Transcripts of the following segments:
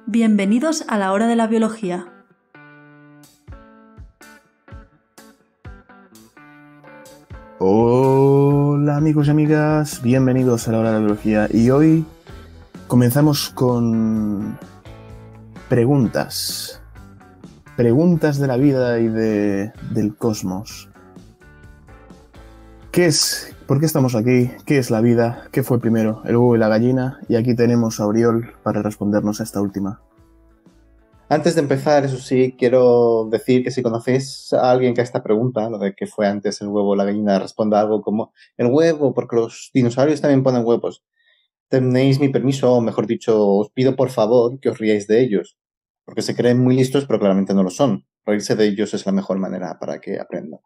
Bienvenidos a la hora de la biología. Hola amigos y amigas, bienvenidos a la hora de la biología y hoy comenzamos con preguntas de la vida y del cosmos. ¿Por qué estamos aquí? ¿Qué es la vida? ¿Qué fue primero, el huevo y la gallina? Y aquí tenemos a Oriol para respondernos a esta última. Antes de empezar, eso sí, quiero decir que si conocéis a alguien que a esta pregunta, lo de qué fue antes el huevo o la gallina, responda algo como el huevo, porque los dinosaurios también ponen huevos, tenéis mi permiso, o mejor dicho, os pido por favor que os riáis de ellos, porque se creen muy listos, pero claramente no lo son. Reírse de ellos es la mejor manera para que aprendan.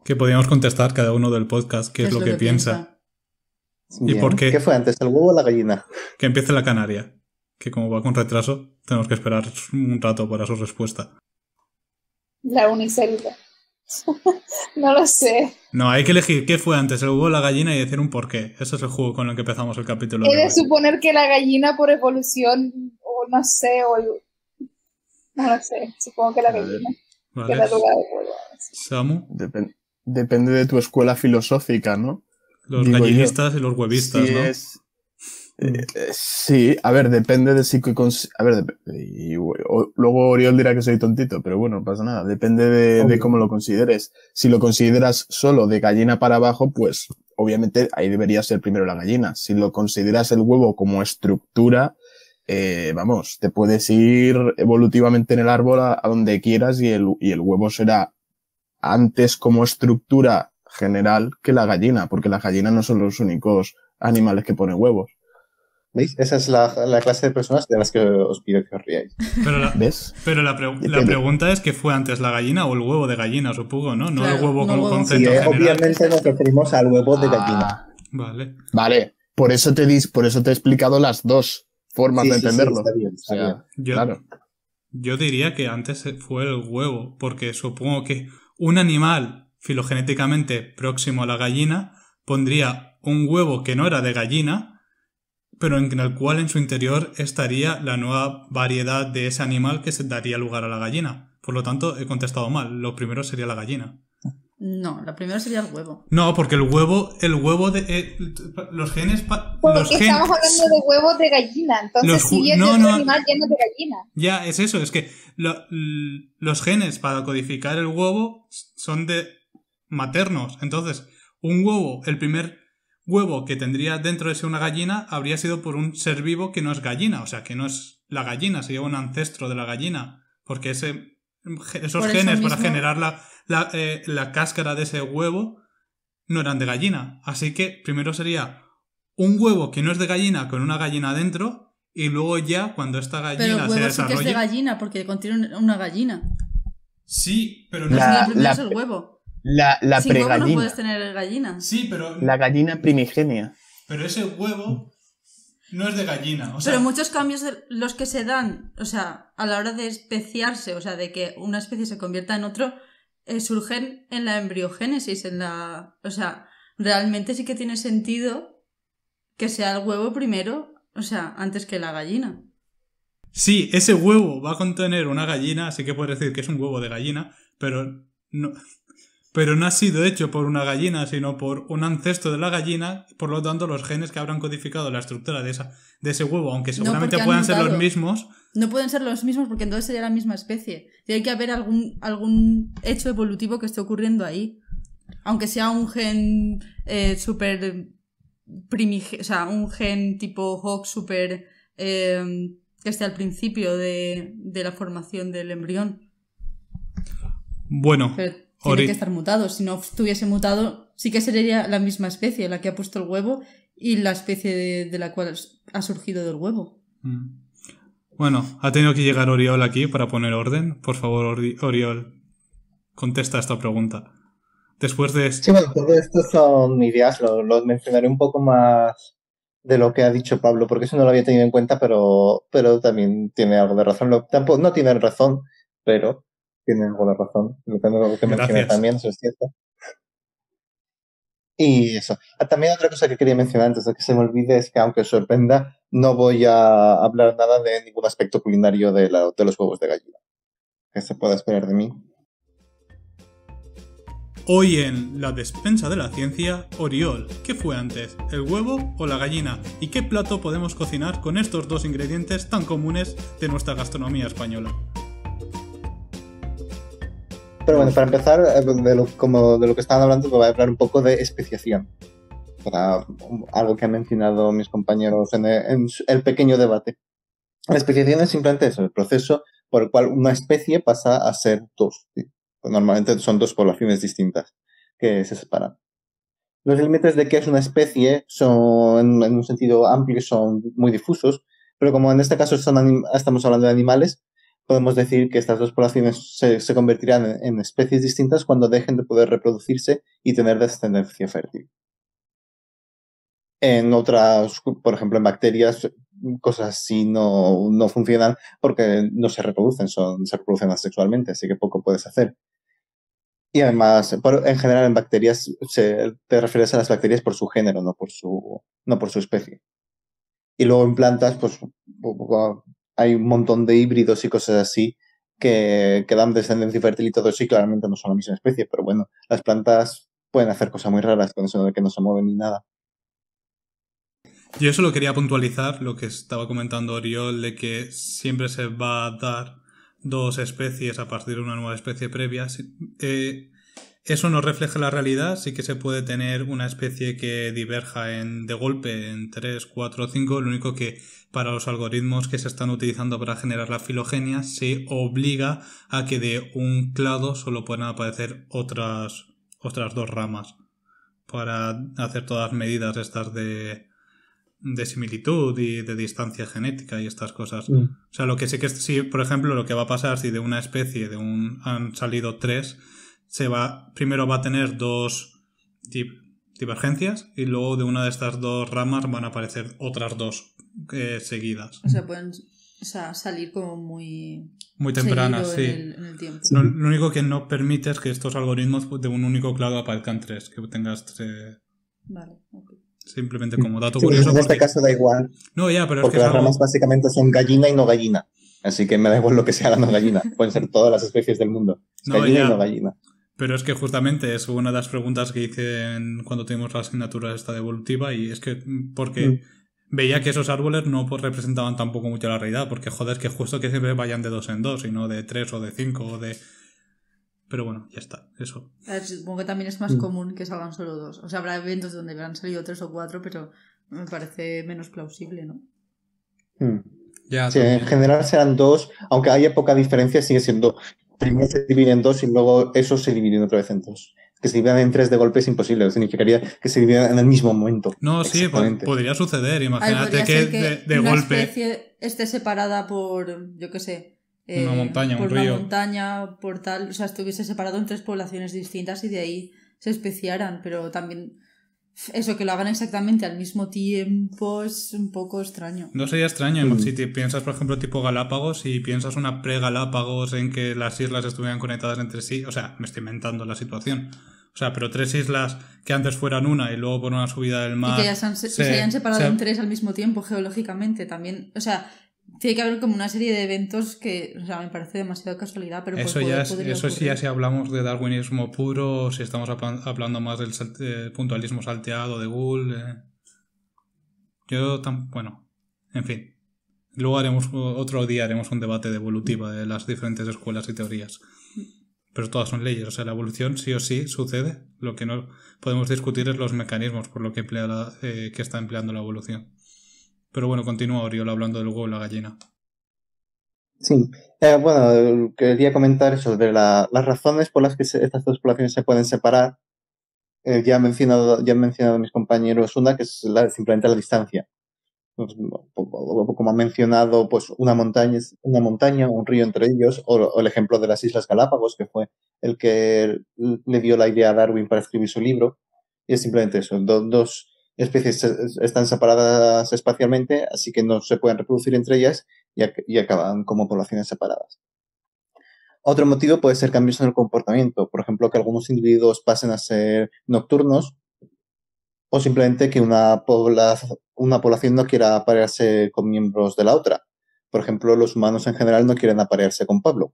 Que podríamos contestar cada uno del podcast qué es lo que piensa. Bien. ¿Y por qué? ¿Qué fue antes, el huevo o la gallina? Que empiece la canaria, que como va con retraso, tenemos que esperar un rato para su respuesta. La unicelda. No lo sé. No, hay que elegir qué fue antes, el huevo o la gallina, y decir un porqué. Ese es el juego con el que empezamos el capítulo He de de hoy. suponer que la gallina por evolución, o no sé, no lo sé, supongo que la gallina. Vale. Que la lugar de pollo. Samu, Depende de tu escuela filosófica, ¿no? los Digo gallinistas y los huevistas, sí, ¿no? Sí, a ver, depende de si... A ver, luego Oriol dirá que soy tontito, pero bueno, no pasa nada. Depende de cómo lo consideres. Si lo consideras solo de gallina para abajo, pues obviamente ahí debería ser primero la gallina. Si lo consideras el huevo como estructura, vamos, te puedes ir evolutivamente en el árbol a donde quieras y el huevo será antes como estructura general que la gallina, porque las gallinas no son los únicos animales que ponen huevos. ¿Veis? Esa es la clase de personas de las que os pido que os riáis. ¿Ves? Pero la pregunta es ¿qué fue antes, la gallina o el huevo de gallina, supongo, ¿no? No claro, el huevo no como el huevo. concepto Sí, general. obviamente nos referimos al huevo de gallina. Vale. Por eso te he explicado las dos formas de entenderlo. Sí, está bien. Claro. Yo diría que antes fue el huevo, porque supongo que un animal filogenéticamente próximo a la gallina pondría un huevo que no era de gallina, pero en el cual en su interior estaría la nueva variedad de ese animal que se daría lugar a la gallina. Por lo tanto, he contestado mal. Lo primero sería la gallina. No, la primera sería el huevo. No, porque el huevo de... los genes... Porque estamos hablando de huevos de gallina, entonces si es de un animal lleno de gallina. Ya, es eso, es que los genes para codificar el huevo son de maternos. Entonces, un huevo, el primer huevo que tendría dentro de sí una gallina habría sido por un ser vivo que no es gallina, o sea, que no es la gallina, sería un ancestro de la gallina, porque esos genes para generar la cáscara de ese huevo no eran de gallina. Así que primero sería un huevo que no es de gallina con una gallina dentro y luego ya cuando esta gallina pero el huevo se sí desarrolle... que es de gallina porque contiene una gallina. Sí, pero no el primero es el huevo. La sin pregallina. huevo no puedes tener gallina. Sí, pero... La gallina primigenia. Pero ese huevo no es de gallina. O sea... Pero muchos cambios de los que se dan, o sea, a la hora de especiarse, o sea, de que una especie se convierta en otro, surgen en la embriogénesis, o sea, realmente sí que tiene sentido que sea el huevo primero, o sea, antes que la gallina. Sí, ese huevo va a contener una gallina, así que puedes decir que es un huevo de gallina, pero no ha sido hecho por una gallina, sino por un ancestro de la gallina. Por lo tanto, los genes que habrán codificado la estructura de ese huevo, aunque seguramente puedan ser los mismos... No pueden ser los mismos porque entonces sería la misma especie. Tiene que haber algún hecho evolutivo que esté ocurriendo ahí. Aunque sea un gen súper o sea, un gen tipo Hox súper... que esté al principio de la formación del embrión. Bueno... Pero tiene que estar mutado. Si no estuviese mutado, sí que sería la misma especie la que ha puesto el huevo y la especie de la cual ha surgido del huevo. Bueno, ha tenido que llegar Oriol aquí para poner orden. Por favor, Oriol, contesta esta pregunta. Después de... Sí, bueno, todo esto son ideas, lo mencionaré un poco más de lo que ha dicho Pablo, porque eso no lo había tenido en cuenta, pero también tiene algo de razón. Tampoco, no tiene razón, pero tiene algo de razón. Lo que menciona también, eso es cierto. Y eso. También otra cosa que quería mencionar antes de que se me olvide es que, aunque os sorprenda, no voy a hablar nada de ningún aspecto culinario de los huevos de gallina. Que se pueda esperar de mí. Hoy en La Despensa de la Ciencia, Oriol, ¿qué fue antes, el huevo o la gallina? ¿Y qué plato podemos cocinar con estos dos ingredientes tan comunes de nuestra gastronomía española? Pero bueno, para empezar, de lo que estaban hablando, voy a hablar un poco de especiación. Algo que han mencionado mis compañeros en el pequeño debate. La especiación es simplemente eso, el proceso por el cual una especie pasa a ser dos. ¿Sí? Normalmente son dos poblaciones distintas que se separan. Los límites de qué es una especie son, en un sentido amplio, son muy difusos, pero como en este caso estamos hablando de animales, podemos decir que estas dos poblaciones se convertirán en especies distintas cuando dejen de poder reproducirse y tener descendencia fértil. En otras, por ejemplo, en bacterias, cosas así no funcionan porque no se reproducen, se reproducen asexualmente, así que poco puedes hacer. Y además, en general en bacterias, te refieres a las bacterias por su género, no por su especie. Y luego en plantas, pues hay un montón de híbridos y cosas así que dan descendencia fértil y todo eso, y claramente no son la misma especie, pero bueno, las plantas pueden hacer cosas muy raras con eso de que no se mueven ni nada. Yo solo quería puntualizar lo que estaba comentando Oriol, de que siempre se va a dar dos especies a partir de una nueva especie previa. Eso no refleja la realidad, sí que se puede tener una especie que diverja de golpe en 3, 4 o 5, lo único que para los algoritmos que se están utilizando para generar la filogenia se obliga a que de un clado solo puedan aparecer otras dos ramas para hacer todas las medidas estas de similitud y de distancia genética y estas cosas. O sea, lo que sí que sí, por ejemplo, lo que va a pasar si de una especie han salido 3, primero va a tener 2 divergencias y luego de una de estas 2 ramas van a aparecer otras 2 seguidas. O sea, pueden salir como muy tempranas, sí. En el tiempo. Lo único que no permite es que estos algoritmos de un único clado aparezcan 3, que tengas 3. Vale, ok. Simplemente como dato curioso. En este caso da igual. No, ya, pero porque es que las ramas básicamente son gallina y no gallina. Así que me da igual lo que sea la no gallina. Pueden ser todas las especies del mundo. Gallina y no gallina. Pero es que justamente es una de las preguntas que hice cuando tuvimos la asignatura esta de evolutiva, y es que porque veía que esos árboles no representaban tampoco mucho la realidad, porque joder, es que justo que siempre vayan de 2 en 2 y no de 3 o de 5 o de... Pero bueno, ya está, eso. A ver, supongo que también es más común que salgan solo 2. O sea, habrá eventos donde habrán salido 3 o 4, pero me parece menos plausible, ¿no? Ya, sí, en general serán 2, aunque haya poca diferencia, sigue siendo... Primero se divide en 2 y luego eso se divide otra vez en 2. Que se dividan en 3 de golpe es imposible, significaría que se dividieran en el mismo momento. No, sí, podría suceder, imagínate que de una golpe... especie esté separada por, yo qué sé... una montaña, por un río. Una montaña, por tal... O sea, estuviese separado en 3 poblaciones distintas y de ahí se especiaran, pero también... Eso, que lo hagan exactamente al mismo tiempo es un poco extraño. No sería extraño, si te piensas, por ejemplo, tipo Galápagos, y piensas una pre-Galápagos en que las islas estuvieran conectadas entre sí, o sea, me estoy inventando la situación. O sea, pero 3 islas que antes fueran una y luego por una subida del mar... Y que ya se hayan separado en 3 al mismo tiempo, geológicamente, también. O sea, tiene que haber como una serie de eventos que, o sea, me parece demasiado casualidad, pero eso sí, ya si hablamos de darwinismo puro, o si estamos hablando más del puntualismo salteado de Gould. Bueno, en fin. Luego otro día haremos un debate de evolutiva de las diferentes escuelas y teorías. Pero todas son leyes, o sea, la evolución sí o sí sucede. Lo que no podemos discutir es los mecanismos por lo que que está empleando la evolución. Pero bueno, continúa Oriol hablando del huevo y la gallina. Sí, bueno, quería comentar sobre las razones por las que estas dos poblaciones se pueden separar. Ya han mencionado mis compañeros una, que es simplemente la distancia. Pues, como han mencionado, pues una montaña, un río entre ellos, o el ejemplo de las Islas Galápagos, que fue el que le dio la idea a Darwin para escribir su libro. Y es simplemente eso, dos especies están separadas espacialmente, así que no se pueden reproducir entre ellas y acaban como poblaciones separadas. Otro motivo puede ser cambios en el comportamiento, por ejemplo, que algunos individuos pasen a ser nocturnos o simplemente que una población no quiera aparearse con miembros de la otra. Por ejemplo, los humanos en general no quieren aparearse con Pablo.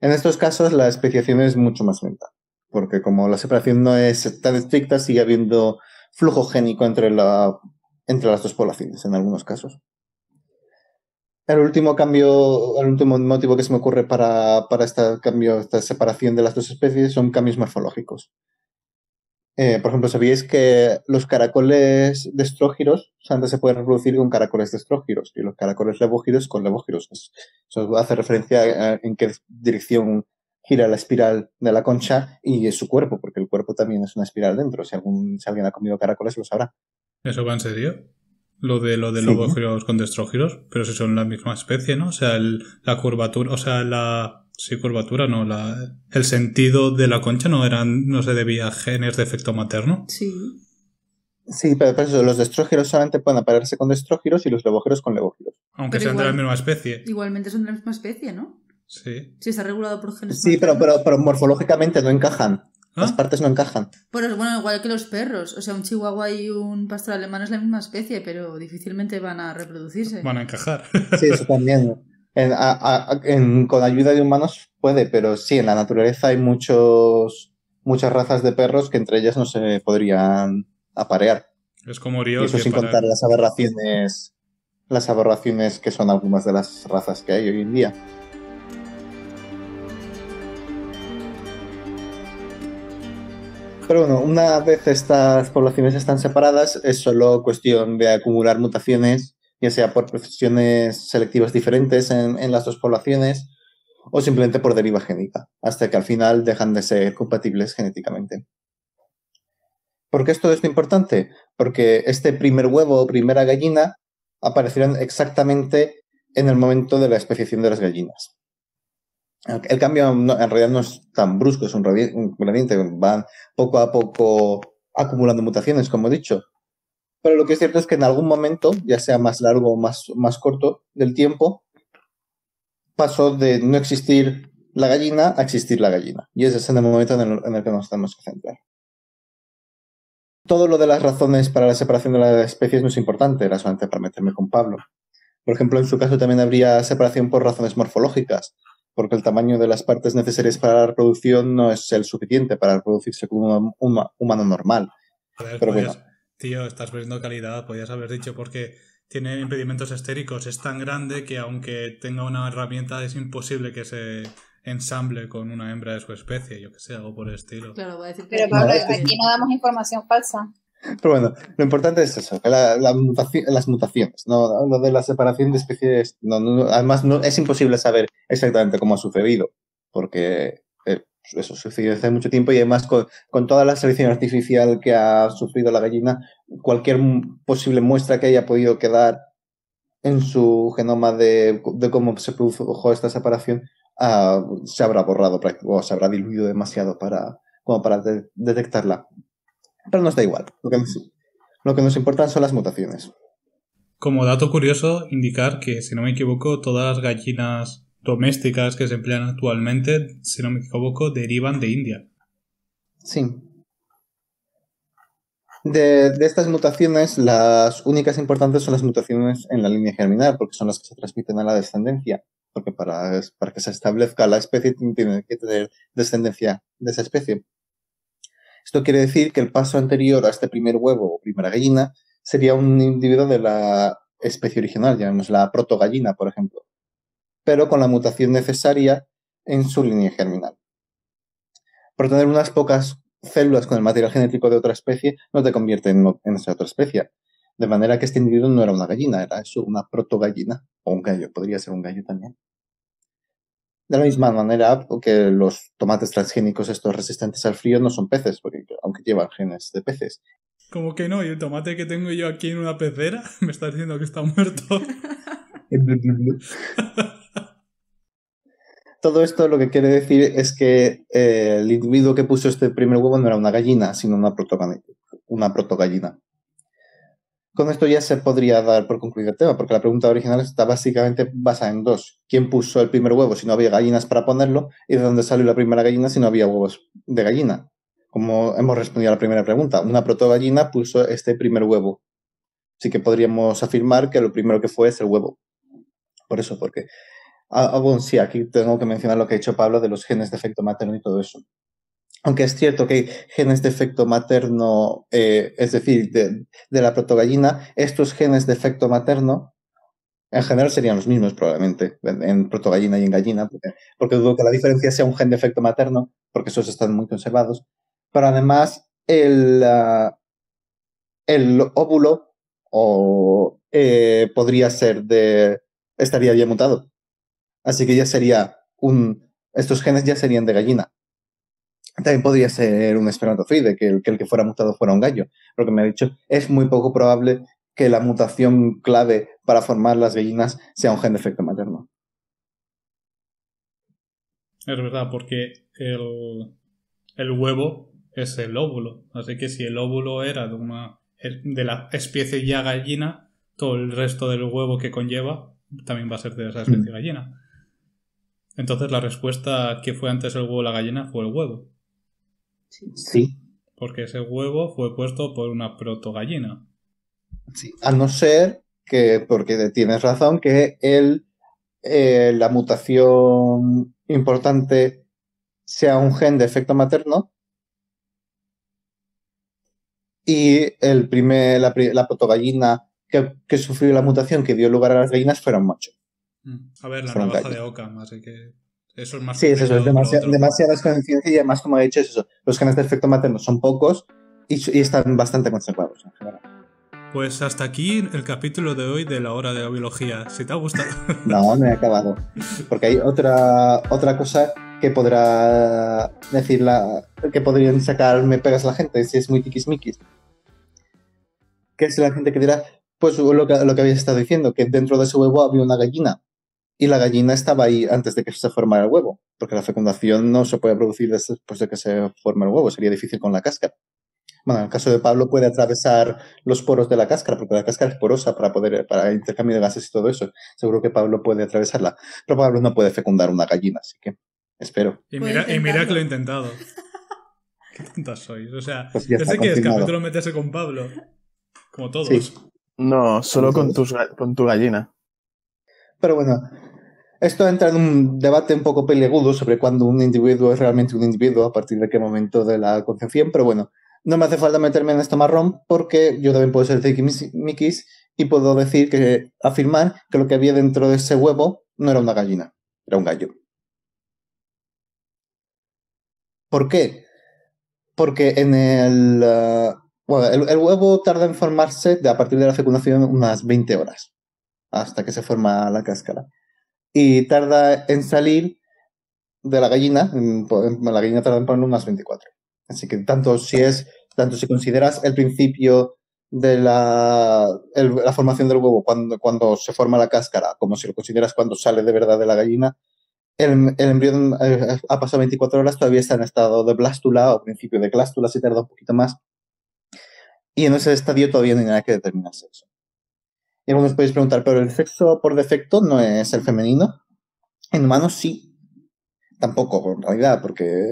En estos casos la especiación es mucho más lenta, porque como la separación no es tan estricta, sigue habiendo flujo génico entre las dos poblaciones en algunos casos. El último motivo que se me ocurre para esta separación de las dos especies son cambios morfológicos. Por ejemplo, ¿sabíais que los caracoles destrógiros antes se pueden reproducir con caracoles destrógiros y los caracoles levógiros con levógiros? Eso hace referencia a en qué dirección gira la espiral de la concha y su cuerpo, porque el cuerpo también es una espiral dentro. Si alguien ha comido caracoles lo sabrá. ¿Eso va en serio? Lo de Sí. levógiros con destrógiros, pero si son la misma especie, ¿no? O sea, la curvatura, o sea, curvatura, no, el sentido de la concha no se debía a genes de efecto materno. Sí. Sí, pero por eso los destrógiros solamente pueden aparearse con destrógiros y los levógiros con levógiros. Aunque Pero sean de la misma especie. Igualmente son de la misma especie, ¿no? Sí. Si está regulado por genes Sí, pero maternos. morfológicamente no encajan. Las ¿Ah? partes no encajan. Bueno, igual que los perros. O sea, un chihuahua y un pastor alemán es la misma especie, pero difícilmente van a reproducirse. Van a encajar. Sí, eso también. Con ayuda de humanos puede, pero sí, en la naturaleza hay muchas razas de perros que entre ellas no se podrían aparear. Es como Y Oriol, eso que sin para... contar las aberraciones que son algunas de las razas que hay hoy en día. Pero bueno, una vez estas poblaciones están separadas, es solo cuestión de acumular mutaciones, ya sea por procesiones selectivas diferentes en las dos poblaciones o simplemente por deriva génica, hasta que al final dejan de ser compatibles genéticamente. ¿Por qué es todo esto importante? Porque este primer huevo o primera gallina aparecieron exactamente en el momento de la especiación de las gallinas. El cambio en realidad no es tan brusco, es un gradiente, van poco a poco acumulando mutaciones, como he dicho. Pero lo que es cierto es que en algún momento, ya sea más largo o más corto del tiempo, pasó de no existir la gallina a existir la gallina. Y ese es el momento en el que nos tenemos que centrar. Todo lo de las razones para la separación de las especies no es importante, era solamente para meterme con Pablo. Por ejemplo, en su caso también habría separación por razones morfológicas, porque el tamaño de las partes necesarias para la reproducción no es el suficiente para reproducirse como un humano normal. Joder, Pero bueno. Tío, estás perdiendo calidad, podías haber dicho, porque tiene impedimentos estéricos, es tan grande que aunque tenga una herramienta es imposible que se ensamble con una hembra de su especie, yo que sé, algo por el estilo. Claro, voy a decir que Pero Pablo, aquí no damos información falsa. Pero bueno, lo importante es eso, que las mutaciones, no lo de la separación de especies. Además, es imposible saber exactamente cómo ha sucedido, porque eso sucedió hace mucho tiempo y además con toda la selección artificial que ha sufrido la gallina, cualquier posible muestra que haya podido quedar en su genoma de cómo se produjo esta separación se habrá borrado o se habrá diluido demasiado como para detectarla. Pero nos da igual. Lo que nos importan son las mutaciones. Como dato curioso, indicar que, si no me equivoco, todas las gallinas domésticas que se emplean actualmente, si no me equivoco, derivan de India. Sí. De estas mutaciones, las únicas importantes son las mutaciones en la línea germinal, porque son las que se transmiten a la descendencia. Porque para que se establezca la especie tiene que tener descendencia de esa especie. Esto quiere decir que el paso anterior a este primer huevo o primera gallina sería un individuo de la especie original, llamémosla protogallina, por ejemplo, pero con la mutación necesaria en su línea germinal. Por tener unas pocas células con el material genético de otra especie no te convierte en esa otra especie. De manera que este individuo no era una gallina, era eso, una protogallina o un gallo, podría ser un gallo también. De la misma manera que los tomates transgénicos estos resistentes al frío no son peces, porque aunque llevan genes de peces. ¿Cómo que no? ¿Y el tomate que tengo yo aquí en una pecera? ¿Me estás diciendo que está muerto? Todo esto lo que quiere decir es que el individuo que puso este primer huevo no era una gallina, sino una protogallina. Con esto ya se podría dar por concluido el tema, porque la pregunta original está básicamente basada en dos. ¿Quién puso el primer huevo si no había gallinas para ponerlo? ¿Y de dónde salió la primera gallina si no había huevos de gallina? como hemos respondido a la primera pregunta, una protogallina puso este primer huevo. Así que podríamos afirmar que lo primero que fue es el huevo. Por eso, porque... bueno, sí, aquí tengo que mencionar lo que ha dicho Pablo de los genes de efecto materno y todo eso. Aunque es cierto que hay genes de efecto materno, es decir, de la protogallina, estos genes de efecto materno en general serían los mismos probablemente en protogallina y en gallina, porque dudo que la diferencia sea un gen de efecto materno, porque esos están muy conservados. Pero además, el óvulo podría ser estaría ya mutado. Así que ya sería estos genes ya serían de gallina. También podría ser un espermatozoide, que el que fuera mutado fuera un gallo. Lo que me ha dicho, es muy poco probable que la mutación clave para formar las gallinas sea un gen de efecto materno. Es verdad, porque el huevo es el óvulo. Así que si el óvulo era de la especie ya gallina, todo el resto del huevo que conlleva también va a ser de esa especie gallina. Entonces la respuesta que fue antes el huevo o la gallina fue el huevo. Sí. Porque ese huevo fue puesto por una protogallina. Sí. A no ser que, porque tienes razón, que la mutación importante sea un gen de efecto materno y la protogallina que sufrió la mutación que dio lugar a las gallinas fuera un macho. A ver, la Fueron navaja gallos. de Occam, así que eso es más Sí, es eso, es complicado que lo otro. demasiadas coincidencias y además, como he dicho, es eso. Los genes de efecto materno son pocos y están bastante conservados en general. Pues hasta aquí el capítulo de hoy de la hora de la biología. Si te ha gustado. No, no he acabado. Porque hay otra cosa que podrá decir que podrían sacar me pegas la gente si es muy tiquismiquis. Que es la gente que dirá, pues lo que habías estado diciendo, que dentro de ese huevo había una gallina. Y la gallina estaba ahí antes de que se formara el huevo. Porque la fecundación no se puede producir después de que se forme el huevo. Sería difícil con la cáscara. Bueno, en el caso de Pablo puede atravesar los poros de la cáscara, porque la cáscara es porosa para intercambio de gases y todo eso. Seguro que Pablo puede atravesarla. Pero Pablo no puede fecundar una gallina, así que espero. Y mira que lo he intentado. Qué tontas sois. O sea, Pues ya está sé que es confirmado. capítulo meterse con Pablo. Como todos. Sí. No, solo con tu gallina. Pero bueno, esto entra en un debate un poco peliagudo sobre cuándo un individuo es realmente un individuo, a partir de qué momento de la concepción, pero bueno, no me hace falta meterme en esto marrón porque yo también puedo ser tiquismiquis y puedo afirmar que lo que había dentro de ese huevo no era una gallina, era un gallo. ¿Por qué? Porque el huevo tarda en formarse a partir de la fecundación unas 20 horas, hasta que se forma la cáscara. Y tarda en salir de la gallina, la gallina tarda en poner unas 24. Así que tanto si consideras el principio de la formación del huevo cuando se forma la cáscara, como si lo consideras cuando sale de verdad de la gallina, el embrión ha pasado 24 horas, todavía está en estado de blástula o principio de glástula, si tarda un poquito más. Y en ese estadio todavía no hay nada que determinar sexo. Y algunos podéis preguntar, ¿pero el sexo por defecto no es el femenino? En humanos sí. Tampoco, en realidad, porque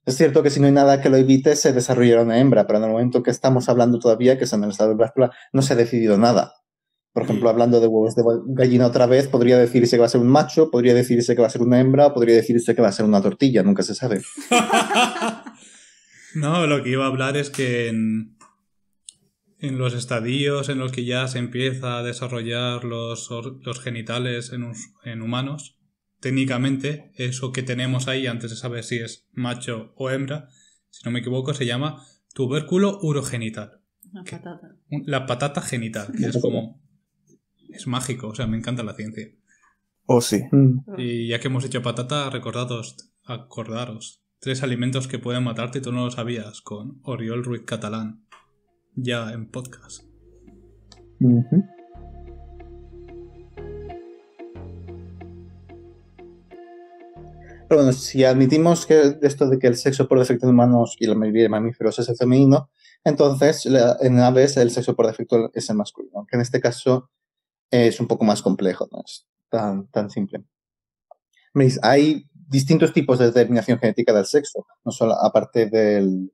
es cierto que si no hay nada que lo evite, se desarrollará una hembra, pero en el momento que estamos hablando todavía, que es en el estado de blástula, no se ha decidido nada. Por ejemplo, hablando de huevos de gallina otra vez, podría decirse que va a ser un macho, podría decirse que va a ser una hembra, o podría decirse que va a ser una tortilla, nunca se sabe. No, lo que iba a hablar es que en los estadios en los que ya se empieza a desarrollar los genitales en humanos, técnicamente eso que tenemos ahí antes de saber si es macho o hembra, si no me equivoco, se llama tubérculo urogenital. La patata. La patata genital, que es como... Es mágico, o sea, me encanta la ciencia. Oh, sí. Y ya que hemos hecho patata, acordaros. 3 alimentos que pueden matarte y tú no lo sabías, con Oriol Ruiz Catalán. Ya en podcast. Pero bueno, si admitimos que esto de que el sexo por defecto en humanos y la mayoría de mamíferos es el femenino, entonces en aves el sexo por defecto es el masculino, aunque en este caso es un poco más complejo, no es tan simple. ¿Veis? Hay distintos tipos de determinación genética del sexo, no solo aparte del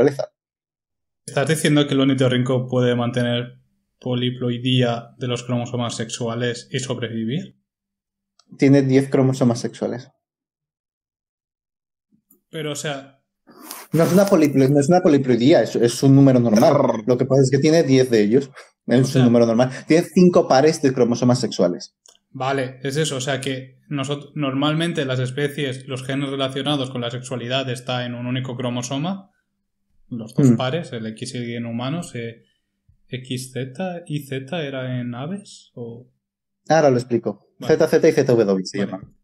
naturaleza. ¿Estás diciendo que el ornitorrinco puede mantener poliploidía de los cromosomas sexuales y sobrevivir? Tiene 10 cromosomas sexuales. Pero, o sea, No es una poliploidía, es un número normal. Lo que pasa es que tiene 10 de ellos. Es un número normal. Tiene 5 pares de cromosomas sexuales. vale, es eso. O sea que normalmente las especies, los genes relacionados con la sexualidad está en un único cromosoma. Los dos pares, el X y en humanos. XZ y Z era en aves o... Ahora lo explico. Vale. ZZ y ZW se Vale. llaman.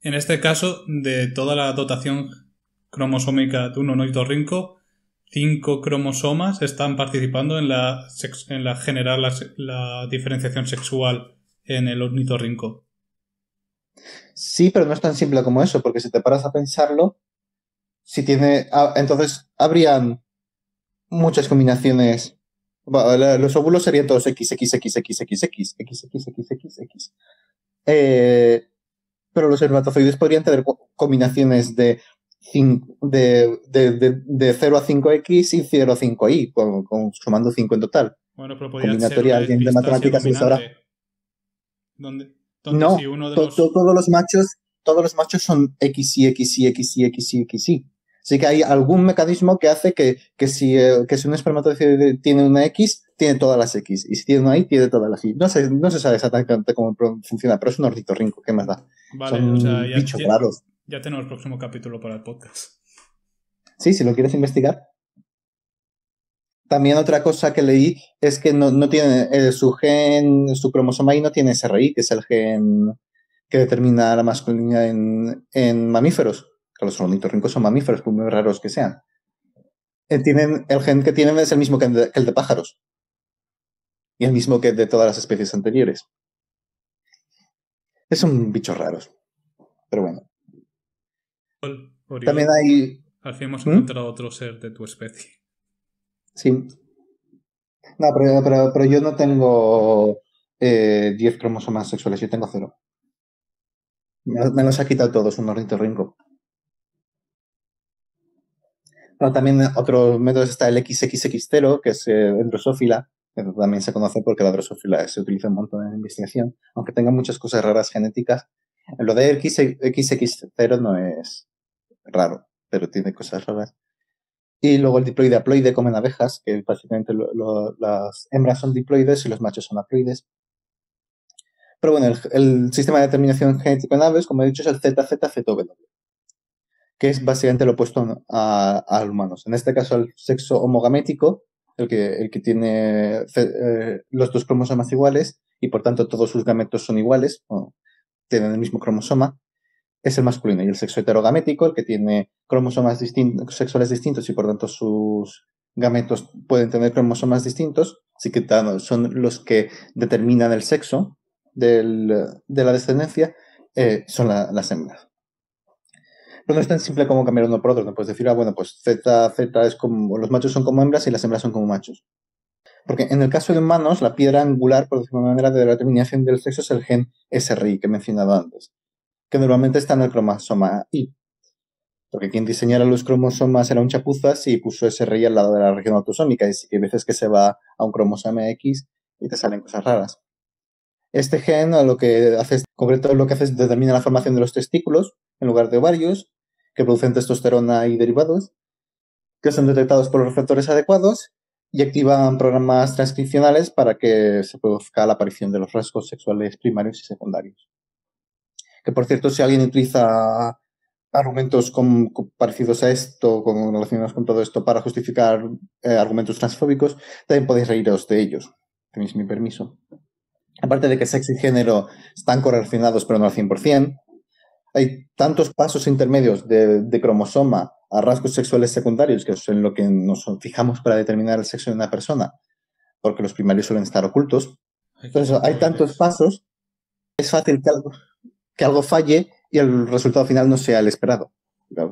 En este caso, de toda la dotación cromosómica de un ornitorrinco, 5 cromosomas están participando en la generar la diferenciación sexual en el ornitorrinco. Sí, pero no es tan simple como eso, porque si te paras a pensarlo, entonces habrían muchas combinaciones. Bueno, los óvulos serían todos XXXXXXXXXXX. Pero los espermatozoides podrían tener combinaciones de 0 a 5X y 0 a 5Y, sumando 5 en total. Bueno, pero podría ser Combinatoria, alguien de matemáticas lo sabrá. ¿Dónde No, si uno de los... todos los machos son XY, XY, XY, XY, XY. Así que hay algún mecanismo que hace que si un espermatozoide tiene una X, tiene todas las X. Y si tiene una Y, tiene todas las Y. No se sabe exactamente cómo funciona, pero es un ornitorrinco. ¿Qué más da? Vale, son o sea, bichos raros. Ya tenemos el próximo capítulo para el podcast. Sí, si lo quieres investigar. También otra cosa que leí es que no tiene su cromosoma Y no tiene SRI, que es el gen que determina la masculinidad en mamíferos. Que los ornitorrincos son mamíferos, por muy raros que sean. El gen que tienen es el mismo que el de pájaros. Y el mismo que de todas las especies anteriores. Son bichos raros. Pero bueno. Oriol, También hay... al fin hemos encontrado otro ser de tu especie. Sí. No, pero yo no tengo 10 cromosomas sexuales, yo tengo 0. Me los ha quitado todos un ornitorrinco. Pero también otros métodos está el XXX0, que es drosófila, que también se conoce porque la drosófila se utiliza un montón en investigación, aunque tenga muchas cosas raras genéticas. Lo de XX0 no es raro, pero tiene cosas raras. Y luego el diploide haploide, como en abejas, que básicamente las hembras son diploides y los machos son haploides. Pero bueno, el sistema de determinación genético en aves, como he dicho, es el ZZZW, que es básicamente lo opuesto a humanos. En este caso, el sexo homogamético, el que tiene los dos cromosomas iguales y por tanto todos sus gametos son iguales, o tienen el mismo cromosoma, es el masculino. Y el sexo heterogamético, el que tiene cromosomas sexuales distintos y por tanto sus gametos pueden tener cromosomas distintos, así que son los que determinan el sexo de la descendencia, son las hembras. Pero no es tan simple como cambiar uno por otro. No puedes decir, bueno, pues Z es como, los machos son como hembras y las hembras son como machos. Porque en el caso de humanos, la piedra angular, por decirlo de una manera, de la determinación del sexo es el gen SRI que he mencionado antes, que normalmente está en el cromosoma Y. Porque quien diseñara los cromosomas era un chapuzas y puso SRI al lado de la región autosómica. Y sí que hay veces que se va a un cromosoma X y te salen cosas raras. Este gen, lo que hace, en concreto, lo que hace es determina la formación de los testículos en lugar de ovarios, que producen testosterona y derivados, que son detectados por los receptores adecuados y activan programas transcripcionales para que se produzca la aparición de los rasgos sexuales primarios y secundarios. Que, por cierto, si alguien utiliza argumentos parecidos a esto, relacionados con todo esto, para justificar argumentos transfóbicos, también podéis reíros de ellos. Tenéis mi permiso. Aparte de que sexo y género están correlacionados, pero no al 100%, hay tantos pasos intermedios de cromosoma a rasgos sexuales secundarios, que es en lo que nos fijamos para determinar el sexo de una persona, porque los primarios suelen estar ocultos. Entonces, hay tantos pasos, es fácil que algo falle y el resultado final no sea el esperado,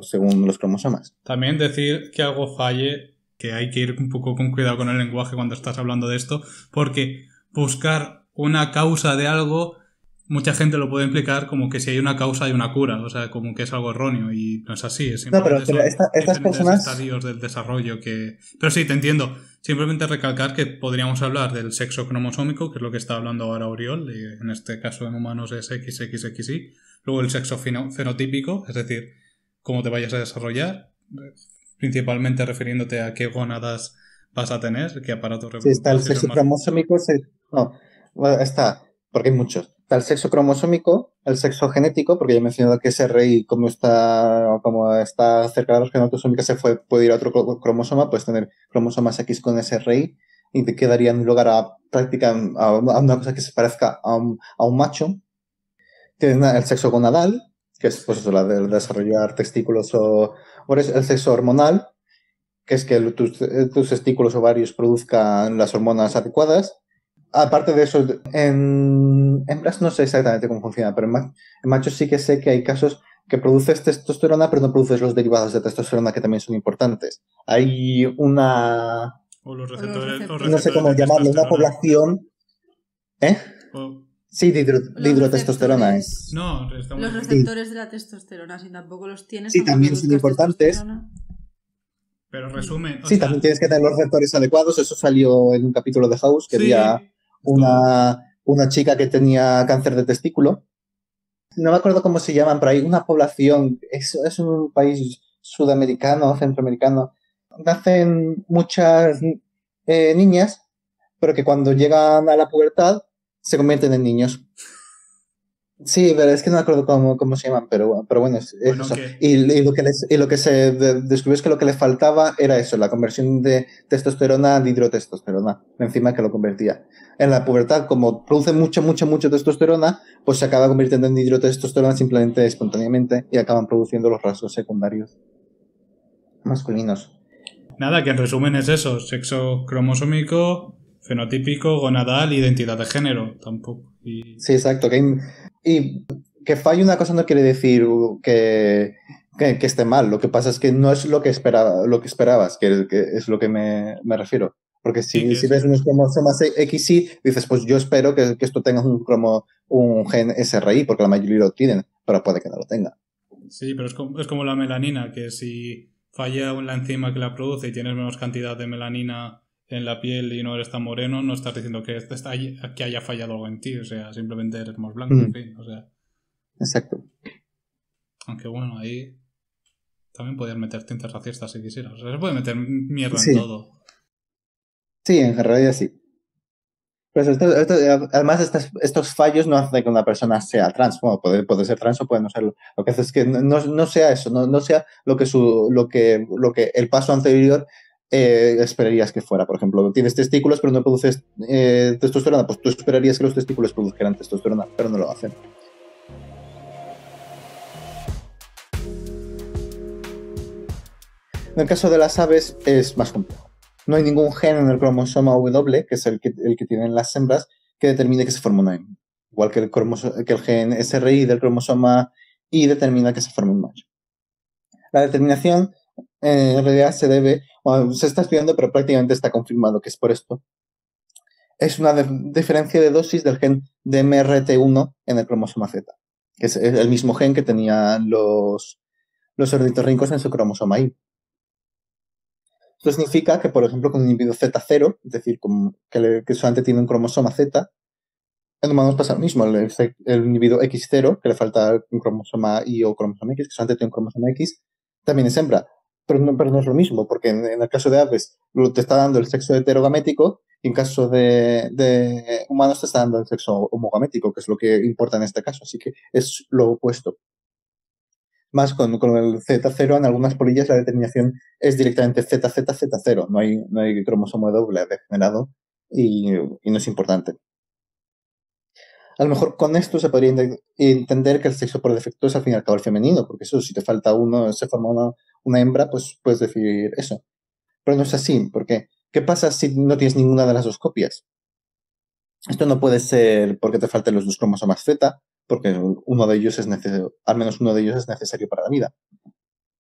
según los cromosomas. También decir que algo falle, que hay que ir un poco con cuidado con el lenguaje cuando estás hablando de esto, porque buscar una causa de algo, mucha gente lo puede implicar como que si hay una causa hay una cura, o sea, como que es algo erróneo, y no es así. Es No, pero son estas personas... estadios del desarrollo que... Pero sí, te entiendo. Simplemente recalcar que podríamos hablar del sexo cromosómico, que es lo que está hablando ahora Oriol, y en este caso en humanos es XXXY. Luego el sexo fenotípico, es decir, cómo te vayas a desarrollar, principalmente refiriéndote a qué gónadas vas a tener, qué aparato reproductor. Sí, está el sexo cromosómico, no, bueno, está, porque hay muchos. Está el sexo cromosómico, el sexo genético, porque ya he mencionado que ese rey, como está cerca de los genotosómicos, puede ir a otro cromosoma, puedes tener cromosomas X con ese rey y te quedarían lugar a una cosa que se parezca a un macho. Tienes el sexo gonadal, que es pues eso, la de desarrollar testículos o el sexo hormonal, que es que tus testículos ovarios produzcan las hormonas adecuadas. Aparte de eso, en hembras no sé exactamente cómo funciona, pero en machos sí que sé que hay casos que produces testosterona, pero no produces los derivados de testosterona que también son importantes. Hay una... O los receptores no sé cómo llamarlo, una población... ¿Eh? Sí, de hidrotestosterona. No, los receptores de la testosterona, si tampoco los tienes... Sí, también son importantes. Pero resumen... Sí, también tienes que tener los receptores adecuados. Eso salió en un capítulo de House, que había una chica que tenía cáncer de testículo. No me acuerdo cómo se llaman, pero hay una población, es un país sudamericano, centroamericano. Nacen muchas niñas, pero que cuando llegan a la pubertad se convierten en niños. Sí, pero es que no me acuerdo cómo se llaman, pero bueno, es eso. Y lo que se descubrió es que lo que le faltaba era eso, la conversión de testosterona a hidrotestosterona, encima que lo convertía. En la pubertad, como produce mucha testosterona, pues se acaba convirtiendo en hidrotestosterona simplemente espontáneamente y acaban produciendo los rasgos secundarios masculinos. Nada, que en resumen es eso, sexo cromosómico, fenotípico, gonadal, identidad de género, tampoco. Sí, exacto. Y que falle una cosa no quiere decir que esté mal. Lo que pasa es que no es lo que esperabas, que es lo que me refiero. Porque si ves unos cromosomas XY, dices, pues yo espero que esto tenga un gen SRI, porque la mayoría lo tienen, pero puede que no lo tenga. Sí, pero es como la melanina, que si falla la enzima que la produce y tienes menos cantidad de melanina en la piel y no eres tan moreno, no estás diciendo que haya fallado algo en ti, o sea, simplemente eres más blanco, en fin, o sea. Exacto. Aunque bueno, ahí también podías meter tintas racistas si quisieras, o sea, se puede meter mierda en todo. Sí, en realidad sí. Pero además estos fallos no hacen que una persona sea trans. Bueno, puede ser trans o puede no serlo. Lo que hace es que no sea eso, no sea lo que el paso anterior esperarías que fuera. Por ejemplo, tienes testículos pero no produces testosterona, pues tú esperarías que los testículos produjeran testosterona, pero no lo hacen. En el caso de las aves es más complejo. No hay ningún gen en el cromosoma W, que es el que tienen las hembras, que determine que se forma una hembra. Igual que el gen SRI del cromosoma Y determina que se forma un macho. La determinación en realidad se está estudiando, pero prácticamente está confirmado que es por esto. Es una diferencia de dosis del gen DMRT1 en el cromosoma Z, que es el mismo gen que tenían los ornitorrincos en su cromosoma Y. Esto significa que, por ejemplo, con un individuo Z0, es decir, que solamente tiene un cromosoma Z, en humanos pasa lo mismo. El individuo X0, que le falta un cromosoma Y o cromosoma X, que solamente tiene un cromosoma X, también es hembra. Pero no es lo mismo, porque en el caso de aves te está dando el sexo heterogamético y en caso de humanos te está dando el sexo homogamético, que es lo que importa en este caso. Así que es lo opuesto. Más con el Z0, en algunas polillas la determinación es directamente ZZZ0. No hay cromosoma doble degenerado y no es importante. A lo mejor con esto se podría entender que el sexo por defecto es al fin y al cabo el femenino, porque eso, si te falta uno, se forma una hembra, pues puedes decir eso. Pero no es así, porque ¿qué pasa si no tienes ninguna de las dos copias? Esto no puede ser porque te falten los dos cromosomas Z, porque uno de ellos es necesario, al menos uno de ellos es necesario para la vida.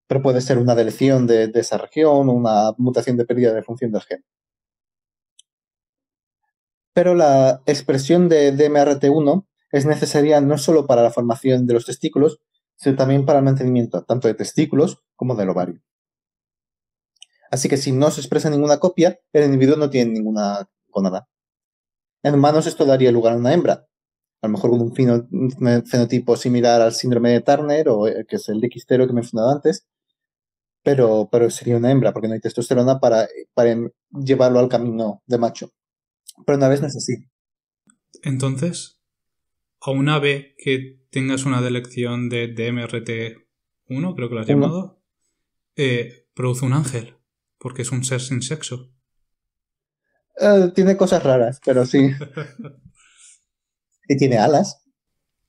Pero puede ser una deleción de esa región o una mutación de pérdida de función del gen. Pero la expresión de DMRT1 es necesaria no solo para la formación de los testículos, sino también para el mantenimiento tanto de testículos como del ovario. Así que si no se expresa ninguna copia, el individuo no tiene ninguna gónada. En humanos esto daría lugar a una hembra, a lo mejor con un fenotipo similar al síndrome de Turner, o que es el de Xtero que he mencionado antes, pero sería una hembra, porque no hay testosterona para llevarlo al camino de macho. Pero una vez no es así. Entonces, a una ave que tengas una delección de DMRT1, creo que lo has llamado, produce un ángel, porque es un ser sin sexo. Tiene cosas raras, pero sí. Y tiene alas.